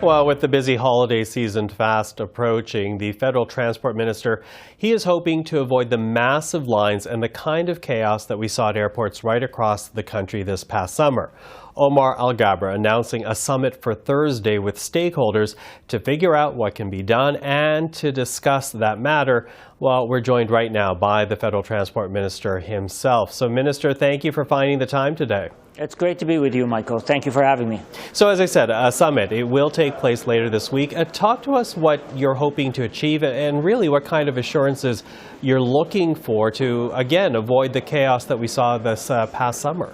Well, with the busy holiday season fast approaching, the federal transport minister, he is hoping to avoid the massive lines and the kind of chaos that we saw at airports right across the country this past summer. Omar Alghabra announcing a summit for Thursday with stakeholders to figure out what can be done and to discuss that matter. Well, we're joined right now by the federal transport minister himself. So, Minister, thank you for finding the time today. It's great to be with you, Michael. Thank you for having me. So, as I said, a summit, it will take place later this week. Talk to us what you're hoping to achieve and really what kind of assurances you're looking for to, again, avoid the chaos that we saw this past summer.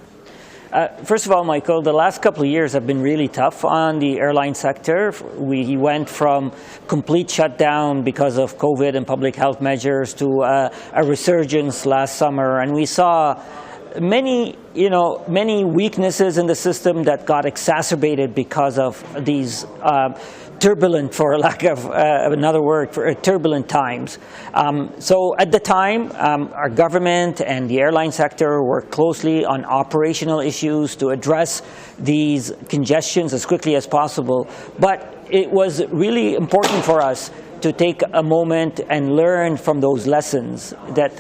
First of all, Michael, the last couple of years have been really tough on the airline sector. We went from complete shutdown because of COVID and public health measures to a resurgence last summer, and we saw many weaknesses in the system that got exacerbated because of these turbulent, for lack of another word, turbulent times. So at the time, our government and the airline sector worked closely on operational issues to address these congestions as quickly as possible. But it was really important for us to take a moment and learn from those lessons that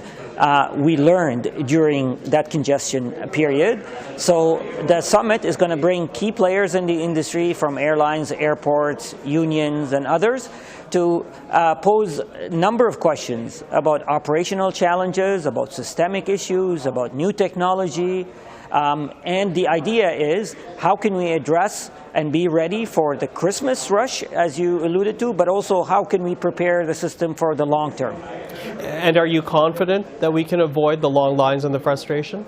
we learned during that congestion period. So the summit is going to bring key players in the industry from airlines, airports, unions, and others to pose a number of questions about operational challenges, about systemic issues, about new technology. And the idea is, how can we address and be ready for the Christmas rush, as you alluded to, but also how can we prepare the system for the long term? And are you confident that we can avoid the long lines and the frustration?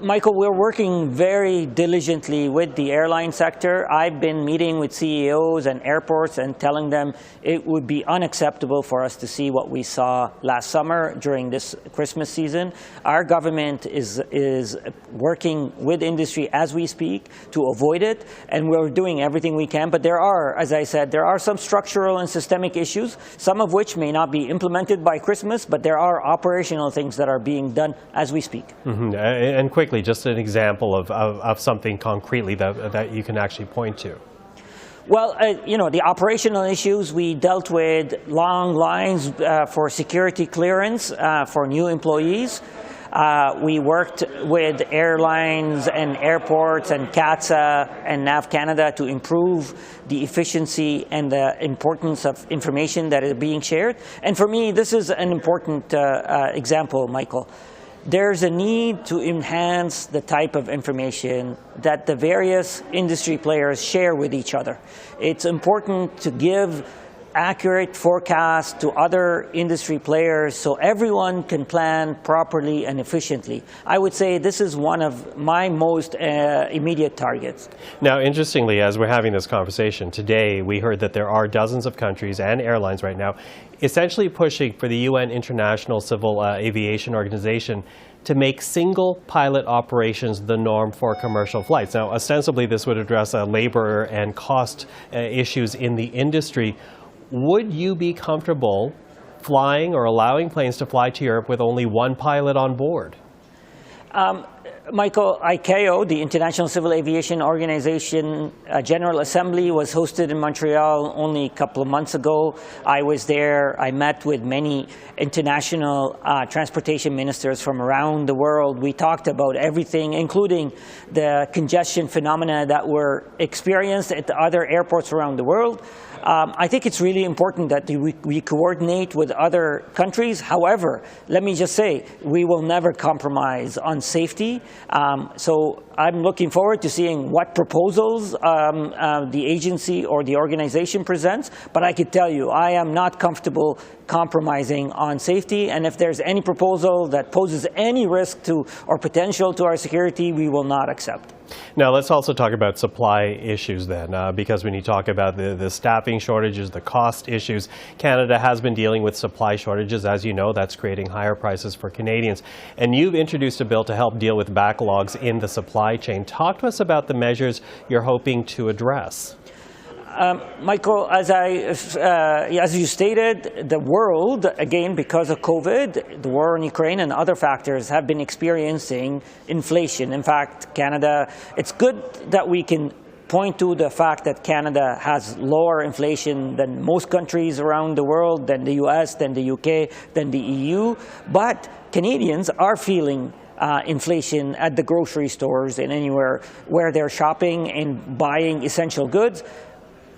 Michael, we're working very diligently with the airline sector. I've been meeting with CEOs and airports and telling them it would be unacceptable for us to see what we saw last summer during this Christmas season. Our government is working with industry as we speak to avoid it, and we're doing everything we can. But there are, as I said, there are some structural and systemic issues, some of which may not be implemented by Christmas, but there are operational things that are being done as we speak. Mm-hmm. And quickly, just an example of something concretely that you can actually point to. Well, the operational issues, we dealt with long lines for security clearance for new employees. We worked with airlines and airports and CATSA and NAV Canada to improve the efficiency and the importance of information that is being shared. And for me, this is an important example, Michael. There's a need to enhance the type of information that the various industry players share with each other. It's important to give accurate forecasts to other industry players so everyone can plan properly and efficiently. I would say this is one of my most immediate targets. Now, interestingly, as we're having this conversation today, we heard that there are dozens of countries and airlines right now essentially pushing for the UN International Civil Aviation Organization to make single pilot operations the norm for commercial flights. Now, ostensibly, this would address labor and cost issues in the industry. Would you be comfortable flying or allowing planes to fly to Europe with only one pilot on board? Michael, ICAO, the International Civil Aviation Organization General Assembly, was hosted in Montreal only a couple of months ago. I was there. I met with many international transportation ministers from around the world. We talked about everything, including the congestion phenomena that were experienced at other airports around the world. I think it's really important that we coordinate with other countries. However, let me just say, we will never compromise on safety. So I'm looking forward to seeing what proposals the agency or the organization presents. But I could tell you, I am not comfortable compromising on safety. And if there's any proposal that poses any risk to or potential to our security, we will not accept. Now, let's also talk about supply issues then, because when you talk about the staffing shortages, the cost issues, Canada has been dealing with supply shortages. As you know, that's creating higher prices for Canadians. And you've introduced a bill to help deal with backlogs in the supply chain. Talk to us about the measures you're hoping to address. Michael, as you stated, the world, again, because of COVID, the war in Ukraine and other factors have been experiencing inflation. In fact, Canada, it's good that we can point to the fact that Canada has lower inflation than most countries around the world, than the US, than the UK, than the EU. But Canadians are feeling inflation at the grocery stores and anywhere where they're shopping and buying essential goods.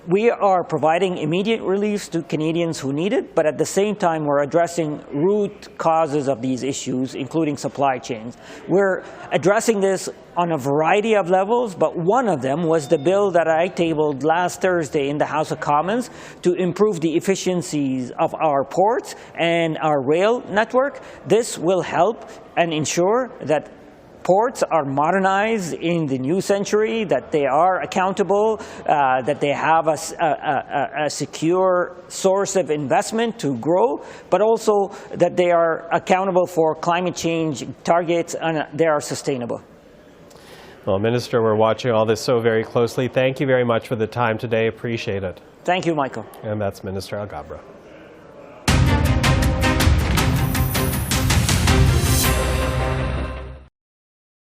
We are providing immediate relief to Canadians who need it, but at the same time, we're addressing root causes of these issues, including supply chains. We're addressing this on a variety of levels, but one of them was the bill that I tabled last Thursday in the House of Commons to improve the efficiencies of our ports and our rail network. This will help and ensure that ports are modernized in the new century, that they are accountable, that they have a secure source of investment to grow, but also that they are accountable for climate change targets and they are sustainable. Well, Minister, we're watching all this so very closely. Thank you very much for the time today. Appreciate it. Thank you, Michael. And that's Minister Alghabra.